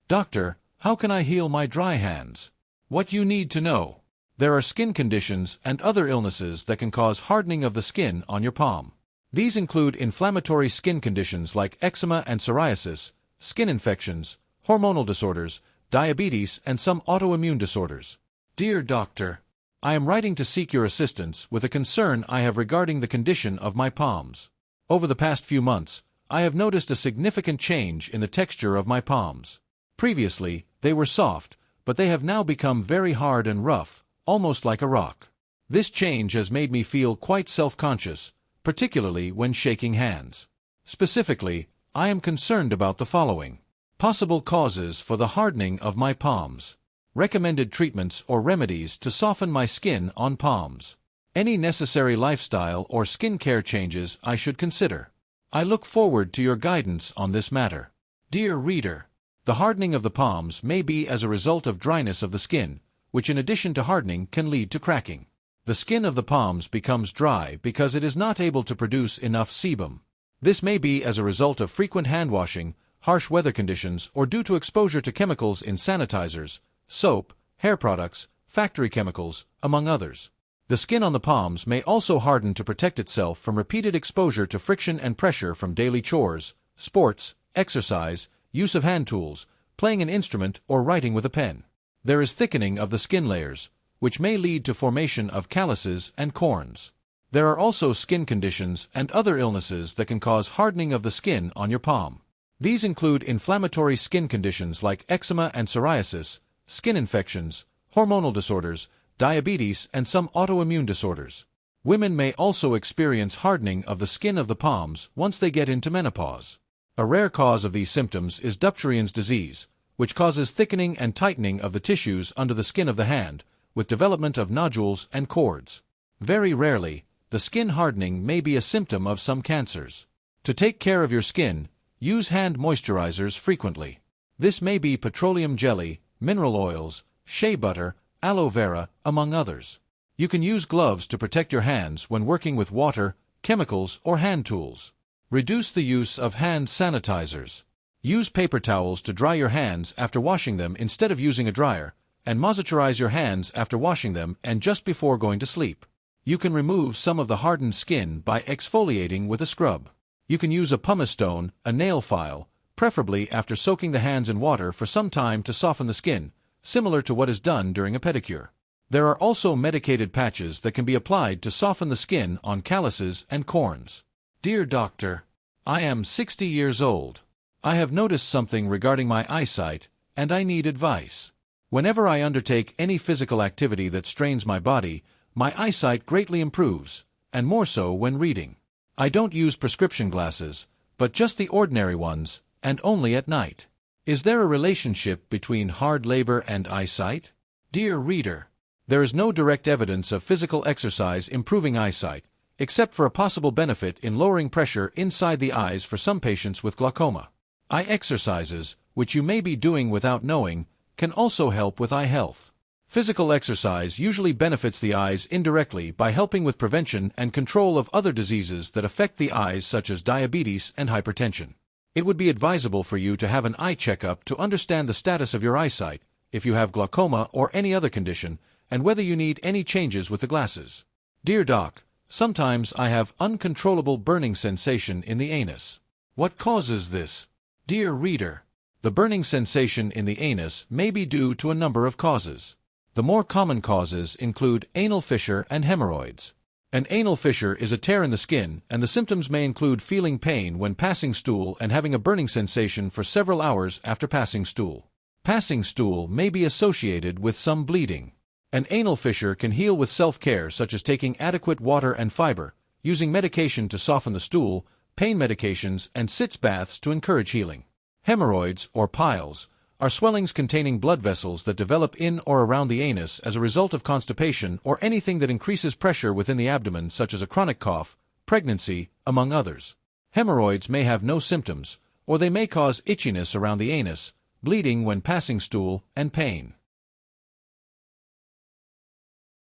Doctor, how can I heal my dry hands? What you need to know. There are skin conditions and other illnesses that can cause hardening of the skin on your palm. These include inflammatory skin conditions like eczema and psoriasis, skin infections, hormonal disorders, diabetes, and some autoimmune disorders. Dear Doctor, I am writing to seek your assistance with a concern I have regarding the condition of my palms. Over the past few months, I have noticed a significant change in the texture of my palms. Previously, they were soft, but they have now become very hard and rough, almost like a rock. This change has made me feel quite self-conscious, particularly when shaking hands. Specifically, I am concerned about the following. Possible causes for the hardening of my palms. Recommended treatments or remedies to soften my skin on palms. Any necessary lifestyle or skincare changes I should consider. I look forward to your guidance on this matter. Dear reader, the hardening of the palms may be as a result of dryness of the skin, which in addition to hardening can lead to cracking. The skin of the palms becomes dry because it is not able to produce enough sebum. This may be as a result of frequent hand washing, harsh weather conditions, or due to exposure to chemicals in sanitizers, soap, hair products, factory chemicals, among others. The skin on the palms may also harden to protect itself from repeated exposure to friction and pressure from daily chores, sports, exercise, use of hand tools, playing an instrument, or writing with a pen. There is thickening of the skin layers, which may lead to formation of calluses and corns. There are also skin conditions and other illnesses that can cause hardening of the skin on your palm. These include inflammatory skin conditions like eczema and psoriasis, skin infections, hormonal disorders, diabetes, and some autoimmune disorders. Women may also experience hardening of the skin of the palms once they get into menopause. A rare cause of these symptoms is Dupuytren's disease, which causes thickening and tightening of the tissues under the skin of the hand, with development of nodules and cords. Very rarely, the skin hardening may be a symptom of some cancers. To take care of your skin, use hand moisturizers frequently. This may be petroleum jelly, mineral oils, shea butter, aloe vera, among others. You can use gloves to protect your hands when working with water, chemicals, or hand tools. Reduce the use of hand sanitizers. Use paper towels to dry your hands after washing them instead of using a dryer, and moisturize your hands after washing them and just before going to sleep. You can remove some of the hardened skin by exfoliating with a scrub. You can use a pumice stone, a nail file, preferably after soaking the hands in water for some time to soften the skin, similar to what is done during a pedicure. There are also medicated patches that can be applied to soften the skin on calluses and corns. Dear Doctor, I am 60 years old. I have noticed something regarding my eyesight, and I need advice. Whenever I undertake any physical activity that strains my body, my eyesight greatly improves, and more so when reading. I don't use prescription glasses, but just the ordinary ones, and only at night. Is there a relationship between hard labor and eyesight? Dear reader, there is no direct evidence of physical exercise improving eyesight, except for a possible benefit in lowering pressure inside the eyes for some patients with glaucoma. Eye exercises, which you may be doing without knowing, can also help with eye health. Physical exercise usually benefits the eyes indirectly by helping with prevention and control of other diseases that affect the eyes such as diabetes and hypertension. It would be advisable for you to have an eye checkup to understand the status of your eyesight, if you have glaucoma or any other condition, and whether you need any changes with the glasses. Dear Doc, sometimes I have uncontrollable burning sensation in the anus. What causes this? Dear reader, the burning sensation in the anus may be due to a number of causes. The more common causes include anal fissure and hemorrhoids. An anal fissure is a tear in the skin, and the symptoms may include feeling pain when passing stool and having a burning sensation for several hours after passing stool. Passing stool may be associated with some bleeding. An anal fissure can heal with self-care such as taking adequate water and fiber, using medication to soften the stool, pain medications, and sitz baths to encourage healing. Hemorrhoids, or piles, are swellings containing blood vessels that develop in or around the anus as a result of constipation or anything that increases pressure within the abdomen such as a chronic cough, pregnancy, among others. Hemorrhoids may have no symptoms, or they may cause itchiness around the anus, bleeding when passing stool, and pain.